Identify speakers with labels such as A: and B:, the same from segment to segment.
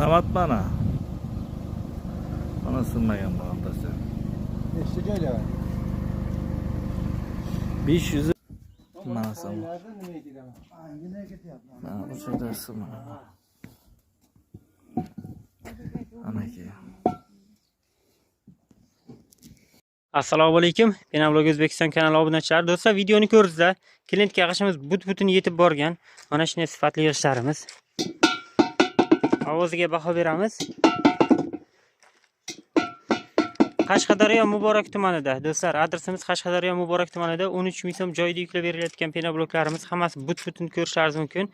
A: Samat mana. Mana sinmagan bu haftasi.
B: Nechta joylar bor?
A: 500 mana sam.
B: Nimaga ketaman? Angina ketyapman.
A: Mana bu joyda sinmagan. Ana ki.
C: Assalomu alaykum. Penavlog O'zbekiston kanali obunachilari. Do'stlar, videoni ko'rdingizlar. Klientga yig'ishimiz but-butun yetib borgan. Mana shunday sifatli yig'ishlarimiz. Ovoziga baho beramiz. Qashqadaryo Muborak tumanida. Do'stlar, adresimiz Qashqadaryo Muborak tumanida 13 ming so'm joyida yuklab berilayotgan penavloglarimiz hammasi but-butun ko'rishlaringiz mumkin.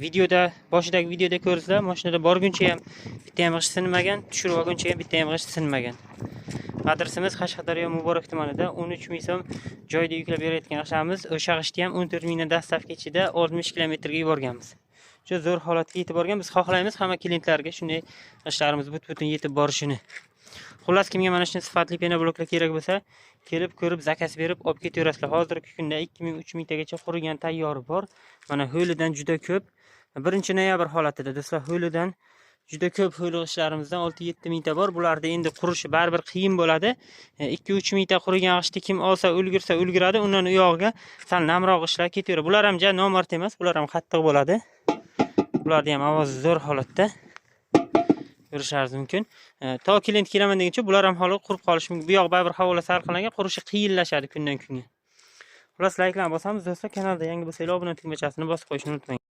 C: Videoda, boshidagi videoda ko'rdingizlar, mashinada borguncha ham bitta ham g'ish sinmagan, tushirib olguncha ham bitta ham g'ish sinmagan. Adresimiz Qashqadaryo Muborak tumanida 13 ming so'm joyda yuklab berayotgan g'ishamiz. O'sha g'ishni ham 14 mingdan dastavka ichida 60 kilometrga yuborganmiz. Juda zo'r holatga yetib borgan. Biz xohlaymiz hamma klientlarga shunday g'ishlarimiz but-butun yetib borishini. Xullas, kimga mana shunday sifatli penavloglar kerak bo'lsa, kelib ko'rib zakaz berib olib ketaverasizlar. Hozirgi kunda 2000-3000 tagacha qurigan tayyori bor. Mana ho'lidan juda ko'p. 1-noyabr holatida do'stlar, ho'lidan juda ko'p ho'l g'ishlarimizdan 6-7 mingta bor. Bularda endi qurishi baribir qiyin bo'ladi. 2-3 mingta qurigan g'ishni kim olsa, ulgursa ulguradi. Undan u yog'iga sal namroq g'ishlar ketaveradi. Bular ham ja nomard emas, bular ham qattiq bo'ladi. Bularda ham ovozi zo'r holatda. Ko'rishingiz mumkin. To klient kelaman deguncha bular ham hali qurib qolishi mumkin. Bu yoq baribir havola sarqlangan, qurishi qiyinlashadi kundan kunga. Xullas, layklarni bosamiz do'stlar. Kanalda yangi bo'lsangiz obuna tugmachasini bosib qo'yishni unutmang.